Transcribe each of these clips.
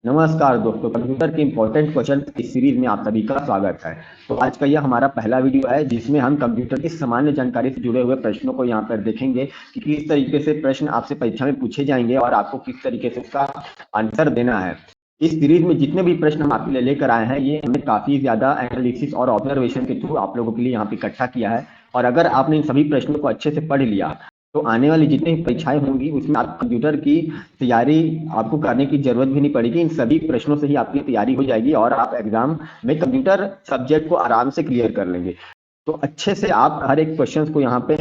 नमस्कार दोस्तों, कंप्यूटर के इंपॉर्टेंट क्वेश्चन इस सीरीज में आप सभी का स्वागत है। तो आज का यह हमारा पहला वीडियो है जिसमें हम कंप्यूटर की सामान्य जानकारी से जुड़े हुए प्रश्नों को यहाँ पर देखेंगे कि किस तरीके से प्रश्न आपसे परीक्षा में पूछे जाएंगे और आपको किस तरीके से उसका आंसर देना है। इस सीरीज में जितने भी प्रश्न हम आपके लिए लेकर आए हैं ये हमने काफी ज्यादा एनालिसिस और ऑब्जर्वेशन के थ्रू आप लोगों के लिए यहाँ पे इकट्ठा किया है। और अगर आपने इन सभी प्रश्नों को अच्छे से पढ़ लिया तो आने वाली जितनी भी परीक्षाएं होंगी उसमें आप कंप्यूटर की तैयारी आपको करने की जरूरत भी नहीं पड़ेगी। इन सभी प्रश्नों से ही आपकी तैयारी हो जाएगी और आप एग्जाम में कंप्यूटर सब्जेक्ट को आराम से क्लियर कर लेंगे। तो अच्छे से आप हर एक क्वेश्चन को यहाँ पे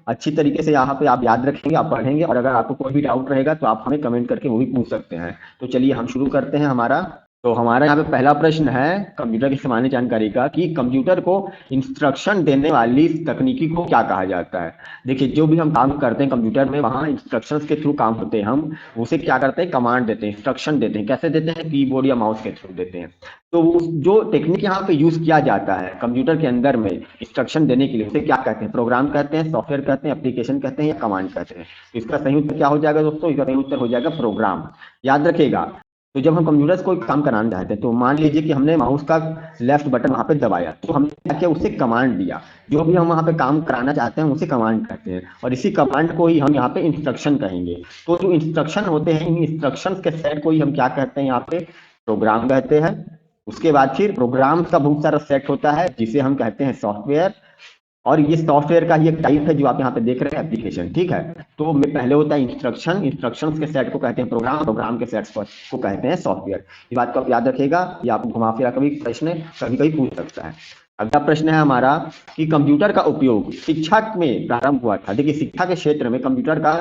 अच्छी तरीके से यहाँ पे आप याद रखेंगे, आप पढ़ेंगे और अगर आपको कोई भी डाउट रहेगा तो आप हमें कमेंट करके वो भी पूछ सकते हैं। तो चलिए हम शुरू करते हैं। हमारा यहाँ पे पहला प्रश्न है कंप्यूटर की सामान्य जानकारी का कि कंप्यूटर को इंस्ट्रक्शन देने वाली तकनीकी को क्या कहा जाता है। देखिए, जो भी हम काम करते हैं कंप्यूटर में वहाँ इंस्ट्रक्शंस के थ्रू काम होते हैं। हम उसे क्या करते हैं, कमांड देते हैं, इंस्ट्रक्शन देते हैं। कैसे देते हैं, कीबोर्ड या माउस के थ्रू देते हैं। तो जो टेक्निक यहाँ पे यूज किया जाता है कंप्यूटर के अंदर में इंस्ट्रक्शन देने के लिए उसे क्या कहते हैं, प्रोग्राम कहते हैं, सॉफ्टवेयर कहते हैं, एप्लीकेशन कहते हैं या कमांड कहते हैं। तो इसका सही उत्तर क्या हो जाएगा दोस्तों, इसका सही उत्तर हो जाएगा प्रोग्राम। याद रखिएगा, तो जब हम कंप्यूटर से कोई काम कराना चाहते हैं तो मान लीजिए कि हमने माउस का लेफ्ट बटन वहां पे दबाया तो हमने क्या किया, उसे कमांड दिया। जो भी हम वहां पे काम कराना चाहते हैं उसे कमांड कहते हैं और इसी कमांड को ही हम यहाँ पे इंस्ट्रक्शन कहेंगे। तो जो इंस्ट्रक्शन होते हैं इन इंस्ट्रक्शन के सेट को ही हम क्या कहते हैं, यहाँ पे प्रोग्राम कहते हैं। उसके बाद फिर प्रोग्राम का बहुत सारा सेट होता है जिसे हम कहते हैं सॉफ्टवेयर। और ये सॉफ्टवेयर का ही एक टाइप है जो आप यहाँ पे देख रहे हैं, एप्लीकेशन। ठीक है, तो पहले होता है इंस्ट्रक्शन, इंस्ट्रक्शंस के सेट को कहते हैं प्रोग्राम, प्रोग्राम के सेट्स को कहते हैं सॉफ्टवेयर। इस बात को आप याद रखिएगा, ये आपको घुमा फिरा कभी प्रश्न कभी कभी पूछ सकता है। अगला प्रश्न है हमारा कि कंप्यूटर का उपयोग शिक्षा में प्रारंभ हुआ था। देखिए, शिक्षा के क्षेत्र में कंप्यूटर का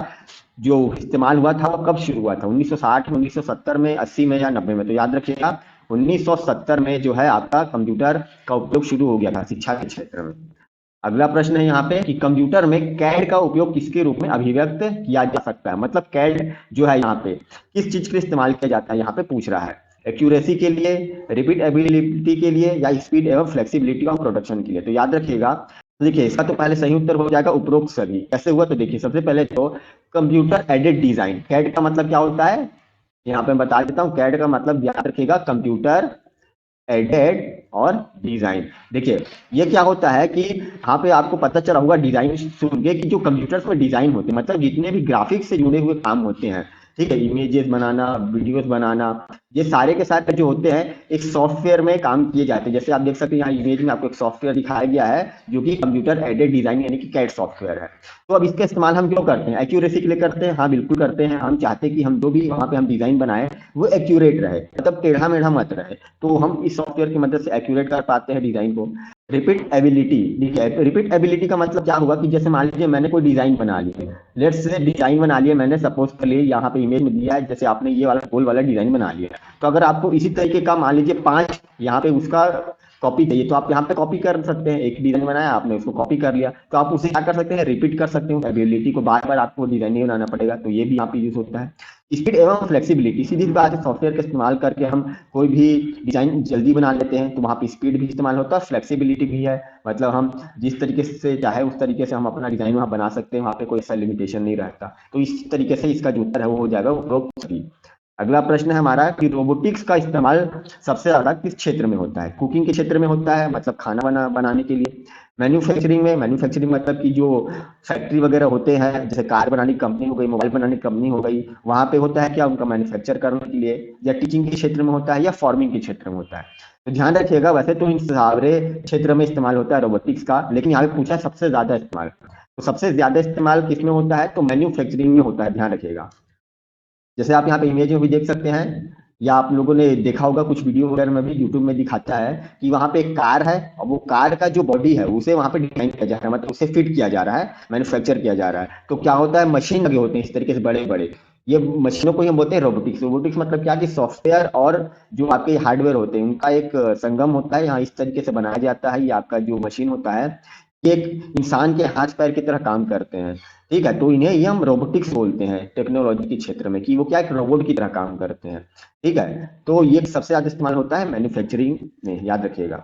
जो इस्तेमाल हुआ था वो कब शुरू हुआ था, 1960 में, 1970 में, 80 में या 90 में। तो याद रखिएगा 1970 में जो है आपका कंप्यूटर का उपयोग शुरू हो गया था शिक्षा के क्षेत्र में। अगला प्रश्न है यहाँ पे कि कंप्यूटर में कैड का उपयोग किसके रूप में अभिव्यक्त किया जा सकता है। मतलब कैड जो है यहाँ पे किस चीज के लिए इस्तेमाल किया जाता है, यहाँ पे पूछ रहा है। एक्यूरेसी के लिए, रिपीटेबिलिटी के लिए या स्पीड एवं फ्लेक्सिबिलिटी ऑफ प्रोडक्शन के लिए। तो याद रखिएगा, देखिए इसका तो पहले सही उत्तर हो जाएगा उपरोक्त सभी। कैसे हुआ, तो देखिए सबसे पहले तो कंप्यूटर एडेड डिजाइन, कैड का मतलब क्या होता है यहाँ पे बता देता हूँ। कैड का मतलब याद रखिएगा कंप्यूटर एडेड और डिजाइन। देखिए ये क्या होता है कि यहाँ पे आपको पता चला होगा डिजाइन सुन के कि जो कंप्यूटर्स में डिजाइन होते हैं मतलब जितने भी ग्राफिक्स से जुड़े हुए काम होते हैं, ठीक है, इमेजेस बनाना, वीडियोस बनाना, ये सारे के सारे जो होते हैं एक सॉफ्टवेयर में काम किए जाते हैं। जैसे आप देख सकते हैं यहाँ इमेज में आपको एक सॉफ्टवेयर दिखाया गया है जो कि कंप्यूटर एडेड डिजाइन यानी कि कैड सॉफ्टवेयर है। तो अब इसका इस्तेमाल हम क्यों करते हैं, एक्यूरेसी के लिए करते हैं। हाँ बिल्कुल करते हैं, हम चाहते हैं कि हम जो भी वहाँ पे हम डिजाइन बनाए वो एक्यूरेट रहे, मतलब टेढ़ा मेढ़ा मत रहे। तो हम इस सॉफ्टवेयर की मदद से एक्यूरेट कर पाते हैं डिजाइन को। रिपीट एबिलिटी, ठीक है, रिपीट एबिलिटी का मतलब क्या हुआ कि जैसे मान लीजिए मैंने कोई डिजाइन बना लिया, लेट्स से डिजाइन बना लिया मैंने, सपोज कर लिए यहाँ पे इमेज में दिया है जैसे आपने ये वाला गोल वाला डिजाइन बना लिया। तो अगर आपको इसी तरीके का मान लीजिए 5 यहाँ पे उसका कॉपी चाहिए तो आप यहाँ पे कॉपी कर सकते हैं। एक डिजाइन बनाया आपने, उसको कॉपी कर लिया, तो आप उसे क्या कर सकते हैं, रिपीट कर सकते हो। एबिलिटी को बार बार आपको डिजाइन नहीं बनाना पड़ेगा, तो ये भी यहाँ पे यूज होता है। स्पीड एवं फ्लेक्सिबिलिटी, सीधी बात है, सॉफ्टवेयर का इस्तेमाल करके हम कोई भी डिजाइन जल्दी बना लेते हैं तो वहाँ पे स्पीड भी इस्तेमाल होता है, फ्लेक्सिबिलिटी भी है। मतलब हम जिस तरीके से चाहे उस तरीके से हम अपना डिजाइन वहाँ बना सकते हैं, वहाँ पे कोई ऐसा लिमिटेशन नहीं रहता। तो इस तरीके से इसका जो उत्तर है वो हो जाएगा उपरोक्त सभी। अगला प्रश्न है हमारा कि रोबोटिक्स का इस्तेमाल सबसे ज्यादा किस क्षेत्र में होता है। कुकिंग के क्षेत्र में होता है, मतलब खाना बनाने के लिए। मैन्युफैक्चरिंग में, मैन्युफैक्चरिंग मतलब कि जो फैक्ट्री वगैरह होते हैं, जैसे कार बनाने की कंपनी हो गई, मोबाइल बनाने की कंपनी हो गई, वहां पे होता है क्या, उनका मैन्युफैक्चर करने के लिए। या टीचिंग के क्षेत्र में होता है या फार्मिंग के क्षेत्र में होता है। तो ध्यान रखिएगा, वैसे तो इन सारे क्षेत्र में इस्तेमाल होता है रोबोटिक्स का, लेकिन यहाँ पे पूछा है सबसे ज्यादा इस्तेमाल। तो सबसे ज्यादा इस्तेमाल किसमें होता है, तो मैन्युफैक्चरिंग में होता है, ध्यान रखिएगा। जैसे आप यहाँ पे इमेज में भी देख सकते हैं या आप लोगों ने देखा होगा कुछ वीडियो वगैरह में भी यूट्यूब में दिखाता है कि वहां पे एक कार है और वो कार का जो बॉडी है उसे वहां पे डिजाइन किया जा रहा है, मतलब उसे फिट किया जा रहा है, मैन्युफैक्चर किया जा रहा है। तो क्या होता है, मशीन लगे होते हैं इस तरीके से बड़े बड़े। ये मशीनों को ही हम बोलते हैं रोबोटिक्स। रोबोटिक्स मतलब क्या कि सॉफ्टवेयर और जो आपके हार्डवेयर होते हैं उनका एक संगम होता है, यहाँ इस तरीके से बनाया जाता है। ये आपका जो मशीन होता है ये एक इंसान के हाथ पैर की तरह काम करते हैं, ठीक है। तो इन्हें ही हम रोबोटिक्स बोलते हैं टेक्नोलॉजी के क्षेत्र में, कि वो क्या एक रोबोट की तरह काम करते हैं, ठीक है। तो ये सबसे ज्यादा इस्तेमाल होता है मैन्युफैक्चरिंग में, याद रखिएगा।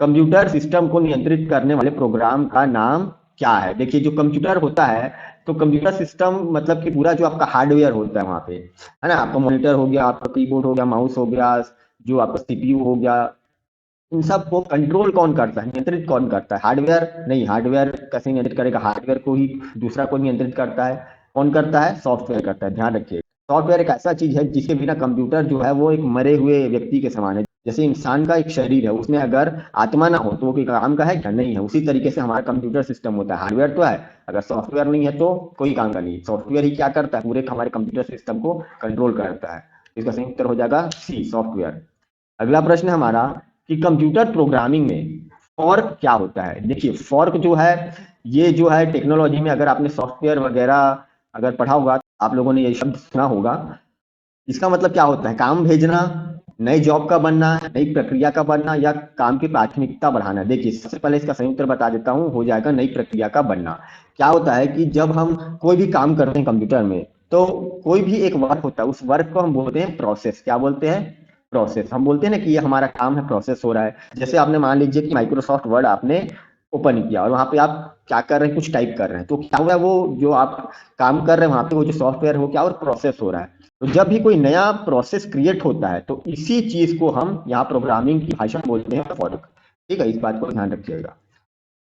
कंप्यूटर सिस्टम को नियंत्रित करने वाले प्रोग्राम का नाम क्या है। देखिए जो कंप्यूटर होता है तो कंप्यूटर सिस्टम मतलब कि पूरा जो आपका हार्डवेयर होता है वहाँ पे, है ना, आपका मॉनिटर हो गया, आपका कीबोर्ड हो गया, माउस हो गया, जो आपका सीपीयू हो गया, इन सब को कंट्रोल कौन करता है, नियंत्रित कौन करता है? हार्डवेयर नहीं, हार्डवेयर कैसे नियंत्रित करेगा? हार्डवेयर को ही दूसरा कोई नियंत्रित करता है। कौन करता है? सॉफ्टवेयर करता है। ध्यान रखिए, सॉफ्टवेयर एक ऐसा चीज है जिसके बिना कंप्यूटर जो है वो एक मरे हुए व्यक्ति के समान है। जैसे इंसान का एक शरीर है, उसमें अगर आत्मा ना हो तो वो कोई काम का है क्या? नहीं है। उसी तरीके से हमारा कंप्यूटर सिस्टम होता है, हार्डवेयर तो है, अगर सॉफ्टवेयर नहीं है तो कोई काम का नहीं। सॉफ्टवेयर ही क्या करता है? पूरे हमारे कंप्यूटर सिस्टम को कंट्रोल करता है। इसका सही उत्तर हो जाएगा सी, सॉफ्टवेयर। अगला प्रश्न है हमारा कि कंप्यूटर प्रोग्रामिंग में फॉर्क क्या होता है? देखिए, फॉर्क जो है, ये जो है टेक्नोलॉजी में, अगर आपने सॉफ्टवेयर वगैरह अगर पढ़ा होगा तो आप लोगों ने ये शब्द सुना होगा। इसका मतलब क्या होता है? काम भेजना, नई जॉब का बनना, नई प्रक्रिया का बनना, या काम की प्राथमिकता बढ़ाना। देखिए, सबसे पहले इसका सही उत्तर बता देता हूँ, हो जाएगा नई प्रक्रिया का बनना। क्या होता है कि जब हम कोई भी काम करते हैं कंप्यूटर में, तो कोई भी एक वर्क होता है, उस वर्क को हम बोलते हैं प्रोसेस। क्या बोलते हैं? प्रोसेस। हम बोलते हैं ना कि ये हमारा काम है, प्रोसेस हो रहा है। जैसे आपने मान लीजिए कि माइक्रोसॉफ्ट वर्ड आपने ओपन किया और वहां पे आप क्या कर रहे हैं? कुछ टाइप कर रहे हैं, तो क्या हुआ? वो जो आप काम कर रहे हैं वहां पे, वो जो सॉफ्टवेयर हो क्या, और प्रोसेस हो रहा है। तो जब भी कोई नया प्रोसेस क्रिएट होता है तो इसी चीज को हम यहाँ प्रोग्रामिंग की भाषा में बोलते हैं फॉर्क। ठीक है, इस बात को ध्यान रखिएगा।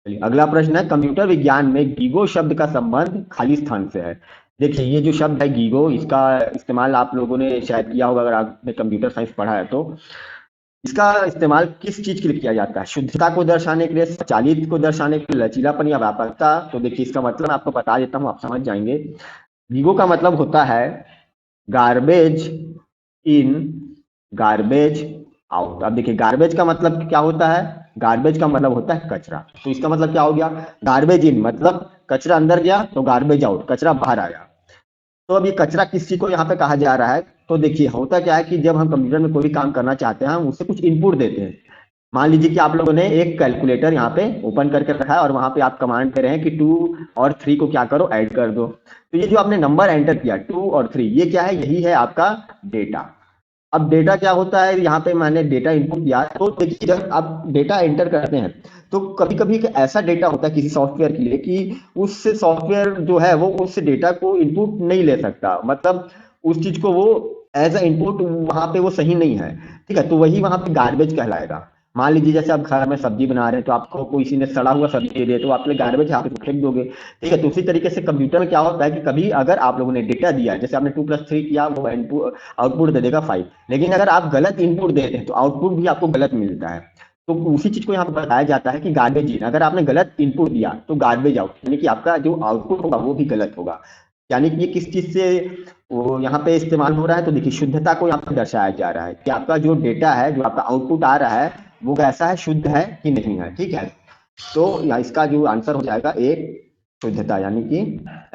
चलिए, अगला प्रश्न है, कंप्यूटर विज्ञान में गीगो शब्द का संबंध खाली स्थान से है। देखिए, ये जो शब्द है गीगो, इसका इस्तेमाल आप लोगों ने शायद किया होगा अगर आपने कंप्यूटर साइंस पढ़ा है तो। इसका इस्तेमाल किस चीज के लिए किया जाता है? शुद्धता को दर्शाने के लिए, स्वचालित को दर्शाने के लिए, लचीलापन या व्यापकता? तो देखिए, इसका मतलब मैं आपको बता देता हूँ, आप समझ जाएंगे। गीगो का मतलब होता है गार्बेज इन, गार्बेज आउट। अब देखिए, गार्बेज का मतलब क्या होता है? गार्बेज का मतलब होता है कचरा। तो इसका मतलब क्या हो गया? गार्बेज इन मतलब कचरा अंदर गया, तो गार्बेज आउट कचरा बाहर आया। तो अब ये कचरा किस चीज को यहाँ पे कहा जा रहा है? तो देखिए, होता क्या है कि जब हम कंप्यूटर में कोई भी काम करना चाहते हैं, हम उससे कुछ इनपुट देते हैं। मान लीजिए कि आप लोगों ने एक कैलकुलेटर यहाँ पे ओपन करके रखा है और वहां पे आप कमांड दे रहे हैं कि 2 और 3 को क्या करो, ऐड कर दो। तो ये जो आपने नंबर एंटर किया 2 और 3, ये क्या है? यही है आपका डेटा। अब डेटा क्या होता है? यहाँ पे मैंने डेटा इनपुट दिया, तो देखिए जब आप डेटा एंटर करते हैं तो कभी कभी ऐसा डेटा होता है किसी सॉफ्टवेयर के लिए कि उस सॉफ्टवेयर जो है वो उस डेटा को इनपुट नहीं ले सकता, मतलब उस चीज को वो एज अ इनपुट वहां पे वो सही नहीं है। ठीक है, तो वही वहां पे गार्बेज कहलाएगा। मान लीजिए जैसे आप घर में सब्जी बना रहे हैं, तो आपको किसी ने सड़ा हुआ सब्जी दे दिया, तो आप गार्बेज यहाँ पे फेंक दोगे। ठीक है, तो उसी तरीके से कंप्यूटर में क्या होता है कि कभी अगर आप लोगों ने डेटा दिया, जैसे आपने 2+3 किया, वो आउटपुट दे देगा 5। लेकिन अगर आप गलत इनपुट देते हैं तो आउटपुट भी आपको गलत मिलता है। तो उसी चीज को यहाँ पर बताया जाता है कि गार्बेज इन, अगर आपने गलत इनपुट दिया तो गार्बेज आउट, यानी कि आपका जो आउटपुट होगा वो भी गलत होगा। यानी कि ये किस चीज से वो यहाँ पे इस्तेमाल हो रहा है? तो देखिए, शुद्धता को यहाँ पे दर्शाया जा रहा है कि आपका जो डेटा है, जो आपका आउटपुट आ रहा है, वो कैसा है, शुद्ध है कि नहीं है। ठीक है, तो यहाँ इसका जो आंसर हो जाएगा एक, शुद्धता यानी कि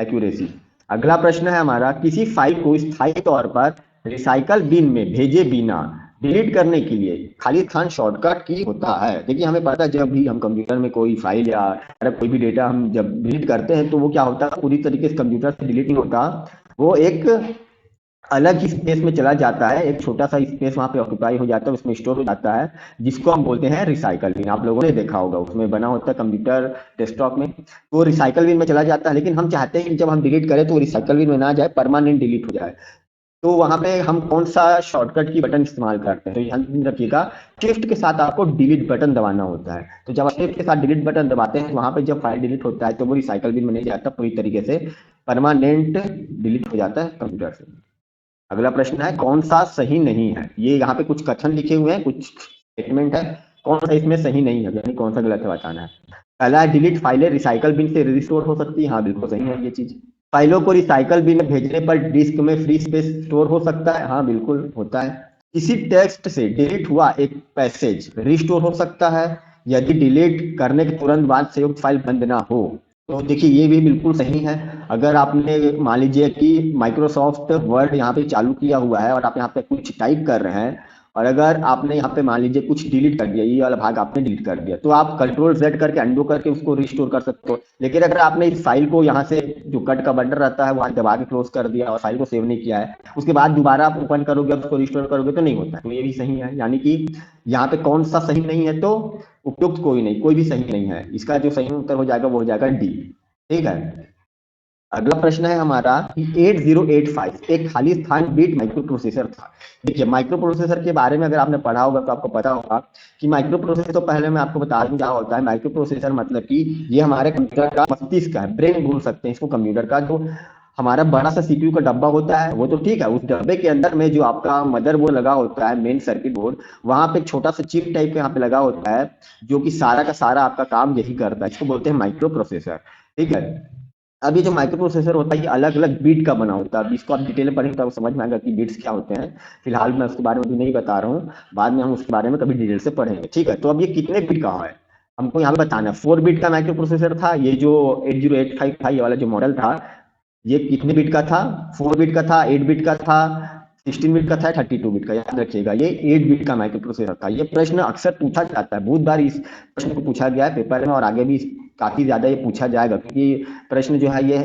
एक्यूरेसी। अगला प्रश्न है हमारा, किसी फाइल को स्थायी तौर पर रिसाइकल बिन में भेजे बिना डिलीट करने के लिए खाली स्थान शॉर्टकट की होता है। देखिए, हमें पता है जब भी हम कंप्यूटर में कोई फाइल या कोई भी डेटा हम जब डिलीट करते हैं तो वो क्या होता है, पूरी तरीके से कंप्यूटर से डिलीट नहीं होता, वो एक अलग ही स्पेस में चला जाता है, एक छोटा सा स्पेस वहां पे ऑक्यूपाई हो जाता है, उसमें स्टोर हो जाता है, जिसको हम बोलते हैं रिसाइकल बिन। आप लोगों ने देखा होगा, उसमें बना होता है कंप्यूटर डेस्कटॉप में, तो रिसाइकल बिन में चला जाता है। लेकिन हम चाहते हैं कि जब हम डिलीट करें तो रिसाइकल बिन में ना जाए, परमानेंट डिलीट हो जाए। तो वहां पे हम कौन सा शॉर्टकट की बटन इस्तेमाल करते हैं? तो ध्यान रखिएगा, शिफ्ट के साथ आपको डिलीट बटन दबाना होता है। तो जब आप शिफ्ट के साथ डिलीट बटन दबाते हैं तो वहां पे जब फाइल डिलीट होता है तो वो रिसाइकल बिन में नहीं जाता, पूरी तरीके से परमानेंट डिलीट हो जाता है कंप्यूटर से। अगला प्रश्न है, कौन सा सही नहीं है? ये यहाँ पे कुछ कथन लिखे हुए हैं, कुछ स्टेटमेंट है, कौन सा इसमें सही नहीं है, यानी कौन सा गलत है बताना है। पहला है, डिलीट फाइलें रिसाइकल बिन से रिस्टोर हो सकती है। हाँ, बिल्कुल सही है ये चीज। फाइलों को रिसाइकल बिन में भेजने पर डिस्क में फ्री स्पेस स्टोर हो सकता है। हाँ, बिल्कुल होता है। किसी टेक्स्ट से डिलीट हुआ एक पैसेज रिस्टोर हो सकता है यदि डिलीट करने के तुरंत बाद संयुक्त फाइल बंद ना हो। तो देखिए, ये भी बिल्कुल सही है। अगर आपने मान लीजिए कि माइक्रोसॉफ्ट वर्ड यहाँ पे चालू किया हुआ है और आप यहाँ पे कुछ टाइप कर रहे हैं, और अगर आपने यहाँ पे मान लीजिए कुछ डिलीट कर दिया, ये वाला भाग आपने डिलीट कर दिया, तो आप कंट्रोल Z करके अंडू करके उसको रिस्टोर कर सकते हो। लेकिन अगर आपने इस फाइल को यहाँ से जो कट का बटन रहता है वहां दबा के क्लोज कर दिया और फाइल को सेव नहीं किया है, उसके बाद दोबारा आप ओपन करोगे, उसको रिस्टोर करोगे, तो नहीं होता है। तो ये भी सही है, यानी कि यहाँ पे कौन सा सही नहीं है? तो उपयुक्त कोई नहीं, कोई भी सही नहीं है। इसका जो सही उत्तर हो जाएगा वो हो जाएगा डी। ठीक है। अगला प्रश्न है हमारा कि 8085 एक खाली स्थान बिट माइक्रो प्रोसेसर था। देखिए माइक्रो प्रोसेसर के बारे में अगर आपने पढ़ा होगा तो आपको पता होगा कि माइक्रो प्रोसेसर, तो पहले मैं आपको बता दूं क्या होता है। माइक्रो प्रोसेसर मतलब कि ये हमारे कंप्यूटर का मस्तिष्क का है, ब्रेन बोल सकते हैं इसको कंप्यूटर का। जो हमारा बड़ा सा सीपीयू का डब्बा होता है वो तो ठीक है, उस डब्बे के अंदर में जो आपका मदरबोर्ड लगा होता है, मेन सर्किट बोर्ड, वहां पे एक छोटा सा चिप टाइप का यहाँ पे लगा होता है, जो कि सारा का सारा आपका काम यही करता है। इसको बोलते हैं माइक्रो प्रोसेसर। ठीक है। अभी जो माइक्रो प्रोसेसर होता है ये अलग अलग बीट का बना होता है। अब इसको आप डिटेल में पढ़ेंगे तो आपको समझ में आएगा कि बीट्स क्या होते हैं। फिलहाल मैं उसके बारे में अभी नहीं बता रहा हूँ, बाद में हम उसके बारे में कभी डिटेल से पढ़ेंगे। ठीक है। तो अब ये कितने बीट का है हमको यहाँ पे बताना है। 4 बीट का माइक्रो प्रोसेसर था ये जो 8085 था, ये वाला जो मॉडल था, ये कितने बिट का था? 4 बिट का था, 8 बिट का था, 16 बिट का था, 32 बिट का। याद रखिएगा ये 8 बिट का माइक्रो प्रोसेसर था। ये प्रश्न अक्सर पूछा जाता है, बहुत बार इस प्रश्न को पूछा गया है पेपर में, और आगे भी काफी ज्यादा ये पूछा जाएगा, क्योंकि प्रश्न जो है ये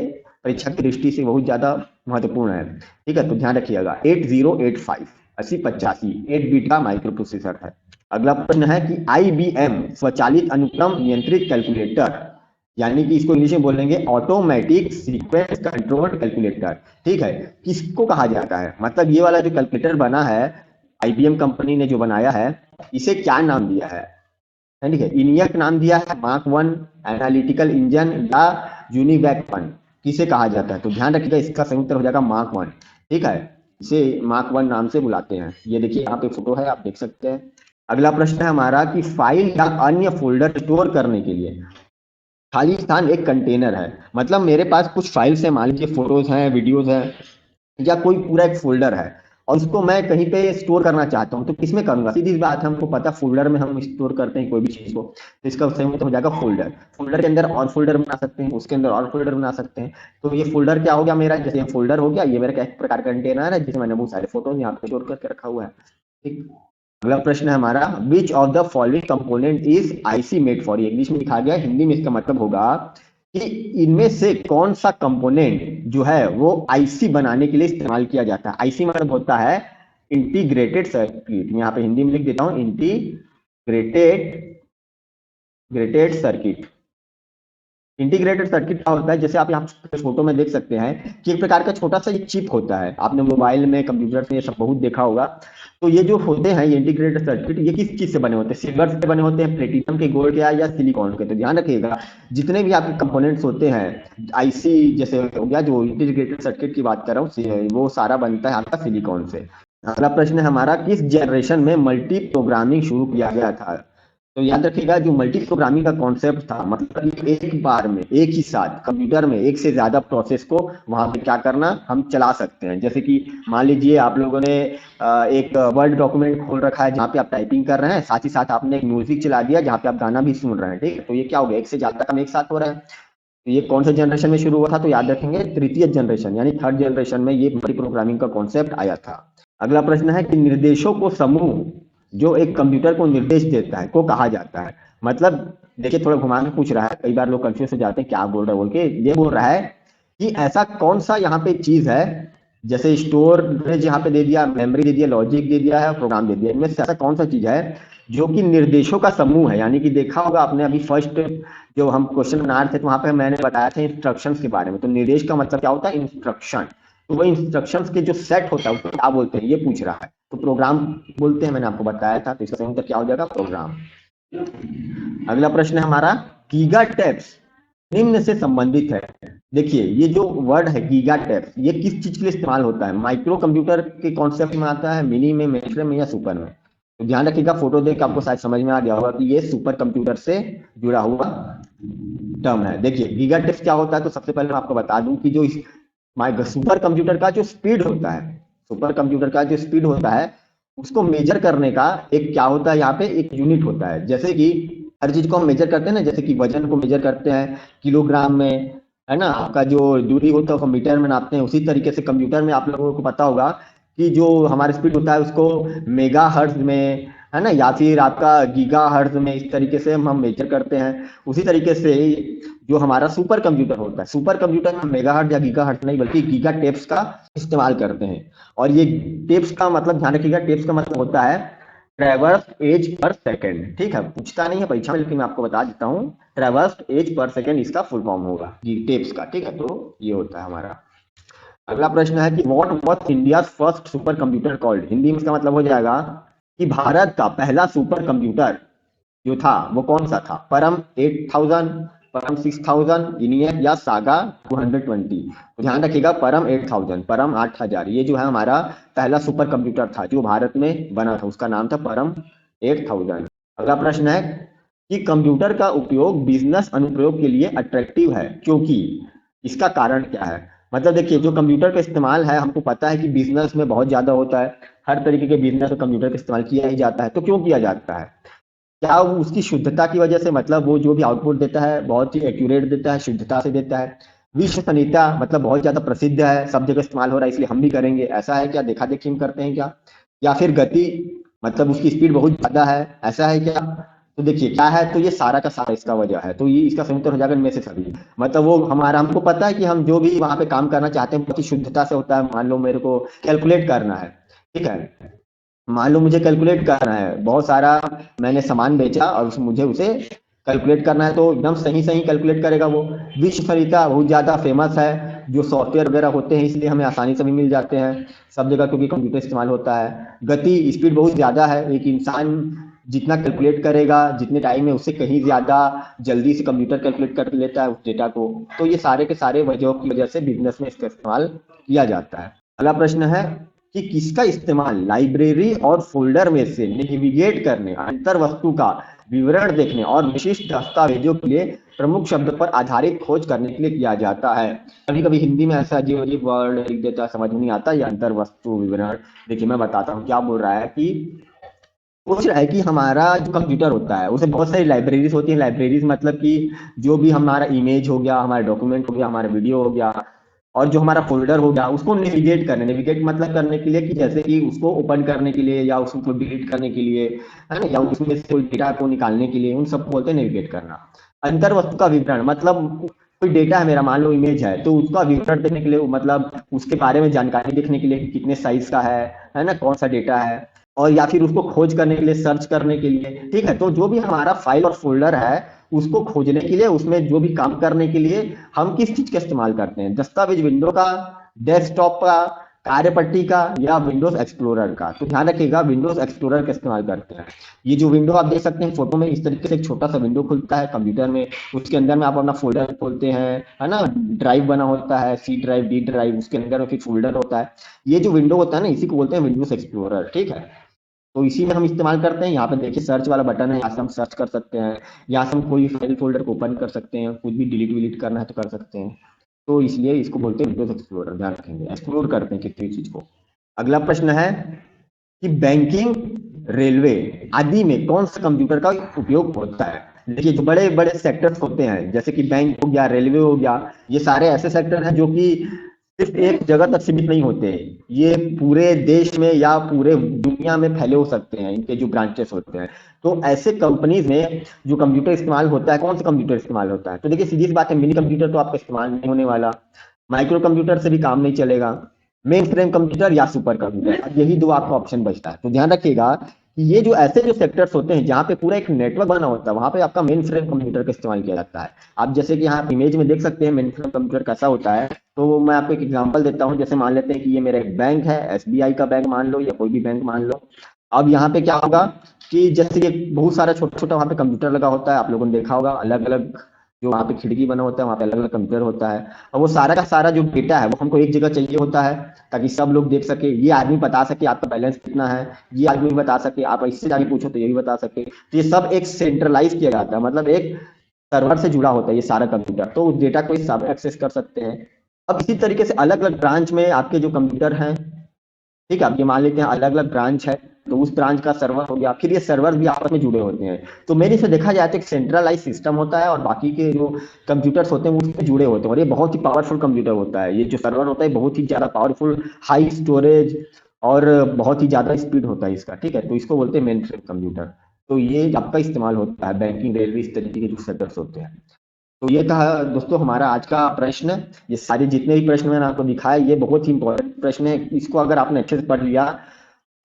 परीक्षा की दृष्टि से बहुत ज्यादा महत्वपूर्ण है। ठीक है। तो ध्यान रखिएगा 8085 8085 8 बिट का माइक्रो प्रोसेसर है। अगला प्रश्न है कि IBM स्वचालित अनुक्रम नियंत्रित कैलकुलेटर, यानी कि इसको इंग्लिश में बोलेंगे ऑटोमेटिक सीक्वेंस कंट्रोल कैलकुलेटर, ठीक है, किसको कहा जाता है? मतलब ये वाला जो कैलकुलेटर बना है, IBM कंपनी ने जो बनाया है, इसे क्या नाम दिया है? ठीक है, इनियक नाम दिया है, मार्क 1, एनालिटिकल इंजन, या यूनिवैक 1, किसे कहा जाता है? तो ध्यान रखिएगा इसका सही उत्तर हो जाएगा मार्क 1। ठीक है। इसे मार्क 1 नाम से बुलाते हैं। ये देखिए यहाँ पे फोटो है, आप देख सकते हैं। अगला प्रश्न है हमारा कि फाइल या अन्य फोल्डर स्टोर करने के लिए खाली स्थान एक कंटेनर है। मतलब मेरे पास कुछ फाइल्स हैं, मान लीजिए फोटोज हैं, वीडियोज हैं, या कोई पूरा एक फोल्डर है, और उसको मैं कहीं पे स्टोर करना चाहता हूँ, तो किसमें करूंगा? सीधी सी बात है, हमको पता फोल्डर में हम स्टोर करते हैं कोई भी चीज को, तो इसका सही मतलब हो जाएगा फोल्डर। फोल्डर के अंदर और फोल्डर बना सकते हैं, उसके अंदर और फोल्डर बना सकते हैं। तो ये फोल्डर क्या हो गया मेरा? जैसे फोल्डर हो गया, ये मेरा एक प्रकार का कंटेनर है जिसमें मैंने बहुत सारे फोटोज यहाँ पे स्टोर करके रखा हुआ है। ठीक। अगला प्रश्न है हमारा, which of the following component is IC made for? English में लिखा गया, हिंदी में इसका मतलब होगा कि इनमें से कौन सा कंपोनेंट जो है वो आईसी बनाने के लिए इस्तेमाल किया जाता है? आईसी मतलब होता है इंटीग्रेटेड सर्किट। यहाँ पे हिंदी में लिख देता हूं, integrated grated circuit. Integrated circuit क्या होता है? जैसे आप यहाँ फोटो में देख सकते हैं कि एक प्रकार का छोटा सा एक चिप होता है, आपने मोबाइल में, कंप्यूटर में ये सब बहुत देखा होगा। तो ये जो होते हैं ये इंटीग्रेटेड सर्किट, ये किस चीज से बने होते हैं? सिल्वर से बने होते हैं, प्लेटिनम के, गोल्ड के, या सिलिकॉन के? तो ध्यान रखिएगा जितने भी आपके कंपोनेंट्स होते हैं आईसी जैसे हो गया, जो इंटीग्रेटेड सर्किट की बात कर रहा हूँ, वो सारा बनता है आपका सिलिकॉन से। अगला प्रश्न है हमारा, किस जनरेशन में मल्टी प्रोग्रामिंग शुरू किया गया था? तो याद रखिएगा जो मल्टी प्रोग्रामिंग का कॉन्सेप्ट था, मतलब एक बार में एक ही साथ कंप्यूटर में एक से ज्यादा प्रोसेस को वहां पे क्या करना, हम चला सकते हैं। जैसे कि मान लीजिए आप लोगों ने एक वर्ड डॉक्यूमेंट खोल रखा है जहाँ पे आप टाइपिंग कर रहे हैं, साथ ही साथ आपने एक म्यूजिक चला दिया जहाँ पे आप गाना भी सुन रहे हैं। ठीक है। तो ये क्या हो गया? एक से ज्यादा काम एक साथ हो रहा है। तो ये कौन सा जनरेशन में शुरू हुआ था? तो याद रखेंगे तृतीय जनरेशन, यानी थर्ड जनरेशन में ये मल्टी प्रोग्रामिंग का कॉन्सेप्ट आया था। अगला प्रश्न है कि निर्देशों को समूह जो एक कंप्यूटर को निर्देश देता है को कहा जाता है? मतलब देखिए थोड़ा घुमा के पूछ रहा है, कई बार लोग कंफ्यूज हो जाते हैं क्या बोल रहा है बोल के। ये बोल रहा है कि ऐसा कौन सा यहाँ पे चीज है, जैसे स्टोरेज यहाँ पे दे दिया, मेमोरी दे दिया, लॉजिक दे दिया है, प्रोग्राम दे दिया, इनमें से ऐसा कौन सा चीज है जो कि निर्देशों का समूह है? यानी कि देखा होगा आपने अभी फर्स्ट जो हम क्वेश्चन बना रहे थे तो वहां पे मैंने बताया था इंस्ट्रक्शंस के बारे में। तो निर्देश का मतलब क्या होता है? इंस्ट्रक्शन। तो वो इंस्ट्रक्शंस के जो सेट होता है उसको क्या बोलते हैं ये पूछ रहा है। तो प्रोग्राम बोलते हैं, मैंने आपको बताया था। तो इसका सही उत्तर क्या हो जाएगा? प्रोग्राम। अगला प्रश्न है हमारा, गीगा टेप्स निम्न से संबंधित है। देखिए ये जो वर्ड है गीगा टेप्स, ये किस चीज के लिए इस्तेमाल होता है? माइक्रो कंप्यूटर के कॉन्सेप्ट में आता है, मिनी में, मेन में, या सुपर में? तो ध्यान रखिएगा, फोटो देख आपको शायद समझ में आ गया होगा कि ये सुपर कंप्यूटर से जुड़ा हुआ टर्म है। देखिए गीगा टेप्स क्या होता है, तो सबसे पहले मैं आपको बता दूं कि जो सुपर कंप्यूटर का जो स्पीड होता है, सुपर कंप्यूटर का जो स्पीड होता है उसको मेजर करने का एक क्या होता है, यहाँ पे एक यूनिट होता है। जैसे कि हर चीज को हम मेजर करते हैं ना, जैसे कि वजन को मेजर करते हैं किलोग्राम में, है ना, आपका जो दूरी होता है उसको मीटर में नापते हैं। उसी तरीके से कंप्यूटर में आप लोगों को पता होगा कि जो हमारा स्पीड होता है उसको मेगा हर्ट्ज में, है ना, या फिर आपका गीगा हर्ट्ज में, इस तरीके से हम मेजर करते हैं। उसी तरीके से जो हमारा सुपर कंप्यूटर होता है, सुपर कंप्यूटर में मेगा हर्ट्ज या गीगा हर्ट्ज नहीं बल्कि गीगा टेप्स का इस्तेमाल करते हैं। और ये टेप्स का मतलब ध्यान रखिएगा, टेप्स का मतलब होता है ट्रैवर्स एज पर सेकंड। ठीक है, पूछता नहीं है परीक्षा में, लेकिन मैं आपको बता देता हूँ, ट्रैवर्स एज पर सेकंड इसका फुल फॉर्म होगा जी, टेप्स का। ठीक है, तो ये होता है हमारा। अगला प्रश्न है कि what was India first super computer called. Hindi में इसका मतलब हो जाएगा कि भारत का पहला सुपर कंप्यूटर जो था वो कौन सा था। परम 8000, परम 6000, इनियट या सागा 220। तो ध्यान रखिएगा, परम 8000, परम 8000, ये जो है हमारा पहला सुपर कंप्यूटर था जो भारत में बना था, उसका नाम था परम 8000। अगला प्रश्न है कि कंप्यूटर का उपयोग बिजनेस अनुप्रयोग के लिए अट्रैक्टिव है क्योंकि, इसका कारण क्या है। मतलब देखिए, जो कंप्यूटर का इस्तेमाल है हमको पता है कि बिजनेस में बहुत ज्यादा होता है, हर तरीके के बिजनेस में कंप्यूटर का इस्तेमाल किया ही जाता है। तो क्यों किया जाता है, क्या वो उसकी शुद्धता की वजह से, मतलब वो जो भी आउटपुट देता है बहुत ही एक्यूरेट देता है, शुद्धता से देता है। विश्वसनीयता, मतलब बहुत ज्यादा प्रसिद्ध है, सब जगह इस्तेमाल हो रहा है इसलिए हम भी करेंगे, ऐसा है क्या, देखा देखी हम करते हैं क्या। या फिर गति, मतलब उसकी स्पीड बहुत ज्यादा है, ऐसा है क्या। तो देखिए क्या है, तो ये सारा का सारा इसका वजह है, तो ये इसका सही उत्तर हो जाएगा इनमें से सभी। मतलब वो हमारा, हमको पता है कि हम जो भी वहां पे काम करना चाहते हैं बहुत ही शुद्धता से होता है। मान लो मेरे को कैलकुलेट करना है, ठीक है, मान लो मुझे कैलकुलेट करना है, बहुत सारा मैंने सामान बेचा और मुझे उसे कैलकुलेट करना है, तो एकदम सही सही कैलकुलेट करेगा वो। विश्व सरिता बहुत ज्यादा फेमस है, जो सॉफ्टवेयर वगैरह होते हैं इसलिए हमें आसानी से भी मिल जाते हैं सब जगह, क्योंकि कंप्यूटर इस्तेमाल होता है। गति, स्पीड बहुत ज्यादा है, एक इंसान जितना कैलकुलेट करेगा जितने टाइम में, उससे कहीं ज्यादा जल्दी से कंप्यूटर कैलकुलेट कर लेता है उस डेटा को। तो ये सारे के सारे वजहों की वजह से बिजनेस में इसका इस्तेमाल किया जाता है। अगला प्रश्न है कि किसका इस्तेमाल लाइब्रेरी और फोल्डर में से नेविगेट करने, अंतर वस्तु का विवरण देखने और विशिष्ट दस्तावेजों के लिए प्रमुख शब्द पर आधारित खोज करने के लिए किया जाता है। कभी कभी हिंदी में ऐसा अजीब अजीब वर्ड लिख देता है, समझ में नहीं आता, ये अंतर वस्तु विवरण। देखिए मैं बताता हूँ क्या बोल रहा है कि, पूछ रहा है कि हमारा जो कंप्यूटर होता है उसे बहुत सारी लाइब्रेरीज होती है। लाइब्रेरीज मतलब कि जो भी हमारा इमेज हो गया, हमारा डॉक्यूमेंट हो गया, हमारा वीडियो हो गया, और जो हमारा फोल्डर हो गया, उसको नेविगेट करने, नेविगेट मतलब करने के लिए कि जैसे कि उसको ओपन करने के लिए या उसको डिलीट करने के लिए, है ना, या उसमें से कोई डेटा को निकालने के लिए, उन सबको बोलते हैं नेविगेट करना। अंतर वस्तु का विवरण मतलब कोई डेटा है मेरा, मान लो इमेज है, तो उसका विवरण देखने के लिए, मतलब उसके बारे में जानकारी देखने के लिए कि कितने साइज का है ना, कौन सा डेटा है, और या फिर उसको खोज करने के लिए, सर्च करने के लिए। ठीक है, तो जो भी हमारा फाइल और फोल्डर है उसको खोजने के लिए, उसमें जो भी काम करने के लिए हम किस चीज का इस्तेमाल करते हैं, दस्तावेज विंडो का, डेस्कटॉप का, कार्यपट्टी का, या विंडोज एक्सप्लोरर का। तो ध्यान रखिएगा, विंडोज एक्सप्लोरर का इस्तेमाल करते हैं। ये जो विंडो आप देख सकते हैं फोटो में, इस तरीके से एक छोटा सा विंडो खुलता है कंप्यूटर में, उसके अंदर में आप अपना फोल्डर खोलते हैं, है ना, ड्राइव बना होता है, सी ड्राइव, डी ड्राइव, उसके अंदर में फिर फोल्डर होता है। ये जो विंडो होता है ना, इसी को बोलते हैं विंडोज एक्सप्लोरर। ठीक है, तो इसी में हम इस्तेमाल करते हैं। यहाँ पे देखिए सर्च वाला बटन है, यहाँ से हम सर्च कर सकते हैं, यहाँ से हम कोई फाइल फोल्डर को ओपन कर सकते हैं, कुछ भी डिलीट विलीट करना है तो कर सकते हैं। तो इसलिए इसको बोलते हैं विंडोज एक्सप्लोरर, ध्यान रखेंगे, एक्सप्लोर करते हैं किसी चीज को। अगला प्रश्न है कि बैंकिंग, रेलवे आदि में कौन सा कंप्यूटर का उपयोग होता है। देखिए जो बड़े बड़े सेक्टर्स होते हैं, जैसे कि बैंक हो गया, रेलवे हो गया, ये सारे ऐसे सेक्टर हैं जो कि सिर्फ एक जगह तक सीमित नहीं होते, ये पूरे देश में या पूरे दुनिया में फैले हो सकते हैं, इनके जो ब्रांचेस होते हैं। तो ऐसे कंपनीज में जो कंप्यूटर इस्तेमाल होता है, कौन सा कंप्यूटर इस्तेमाल होता है, तो देखिए सीधी सी बात है, मिनी कंप्यूटर तो आपका इस्तेमाल नहीं होने वाला, माइक्रो कंप्यूटर से भी काम नहीं चलेगा, मेन फ्रेम कंप्यूटर या सुपर कंप्यूटर, अब यही दो आपका ऑप्शन बचता है। तो ध्यान रखिएगा कि ये जो ऐसे जो सेक्टर्स होते हैं जहां पे पूरा एक नेटवर्क बना होता है, वहां पे आपका मेन फ्रेम कंप्यूटर का इस्तेमाल किया जाता है। आप जैसे कि यहाँ इमेज में देख सकते हैं मेन फ्रेम कंप्यूटर कैसा होता है। तो मैं आपको एक एग्जांपल देता हूँ, जैसे मान लेते हैं कि ये मेरा एक बैंक है, एसबीआई का बैंक मान लो या कोई भी बैंक मान लो। अब यहाँ पे क्या होगा कि जैसे कि बहुत सारा छोटा छोटा वहाँ पे कंप्यूटर लगा होता है, आप लोगों ने देखा होगा, अलग अलग जो वहाँ पे खिड़की बना होता है वहाँ पे अलग अलग कंप्यूटर होता है, और वो सारा का सारा जो डेटा है वो हमको एक जगह चाहिए होता है ताकि सब लोग देख सके, ये आदमी बता सके आपका बैलेंस कितना है, ये आदमी बता सके, आप इससे जाके पूछो तो ये भी बता सके। तो ये सब एक सेंट्रलाइज किया जाता है, मतलब एक सर्वर से जुड़ा होता है ये सारा कंप्यूटर, तो उस डेटा को सब एक्सेस कर सकते हैं। अब इसी तरीके से अलग अलग ब्रांच में आपके जो कंप्यूटर हैं, ठीक है, अब ये मान लेते हैं अलग अलग ब्रांच है, तो उस ब्रांच का सर्वर हो गया, फिर ये सर्वर भी आपस में जुड़े होते हैं। तो मेरे से देखा जाए तो एक सेंट्रलाइज सिस्टम होता है और बाकी के जो कंप्यूटर्स होते हैं वो उससे जुड़े होते हैं, और ये बहुत ही पावरफुल कंप्यूटर होता है। ये जो सर्वर होता है बहुत ही ज्यादा पावरफुल, हाई स्टोरेज और बहुत ही ज्यादा स्पीड होता है इसका। ठीक है, तो इसको बोलते हैं मेन फ्रेम कंप्यूटर। तो ये आपका इस्तेमाल होता है बैंकिंग, रेलवे, इस तरीके के जो सेक्टर्स होते हैं। तो ये था दोस्तों हमारा आज का प्रश्न। ये सारे जितने भी प्रश्न मैंने आपको दिखाए ये बहुत ही इंपॉर्टेंट प्रश्न है, इसको अगर आपने अच्छे से पढ़ लिया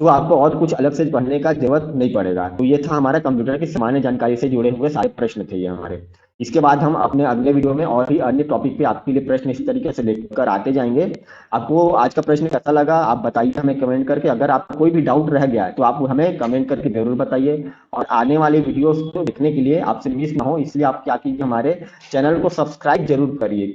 तो आपको और कुछ अलग से पढ़ने का जरूरत नहीं पड़ेगा। तो ये था हमारा कंप्यूटर की सामान्य जानकारी से जुड़े हुए सारे प्रश्न थे ये हमारे। इसके बाद हम अपने अगले वीडियो में और भी अन्य टॉपिक पे आपके लिए प्रश्न इस तरीके से लेकर आते जाएंगे। आपको आज का प्रश्न कैसा लगा आप बताइए हमें कमेंट करके। अगर आपको कोई भी डाउट रह गया है तो आप हमें कमेंट करके जरूर बताइए। और आने वाले वीडियोस को देखने के लिए आपसे मिस ना हो इसलिए आप क्या कीजिए, हमारे चैनल को सब्सक्राइब जरूर करिए,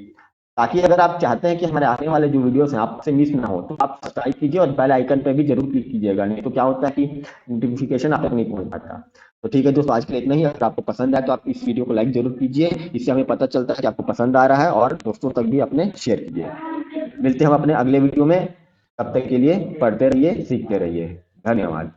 ताकि अगर आप चाहते हैं कि हमारे आने वाले जो वीडियोस हैं आपसे मिस ना हो तो आप सब्सक्राइब कीजिए और बेल आइकन पे भी जरूर क्लिक कीजिएगा, नहीं तो क्या होता है कि नोटिफिकेशन आप तक नहीं पहुंच पाता। तो ठीक है दोस्तों, आज के लिए इतना ही। अगर आपको पसंद आए तो आप इस वीडियो को लाइक जरूर कीजिए, इससे हमें पता चलता है कि आपको पसंद आ रहा है, और दोस्तों तक भी अपने शेयर कीजिए। मिलते हैं हम अपने अगले वीडियो में, तब तक के लिए पढ़ते रहिए, सीखते रहिए। धन्यवाद।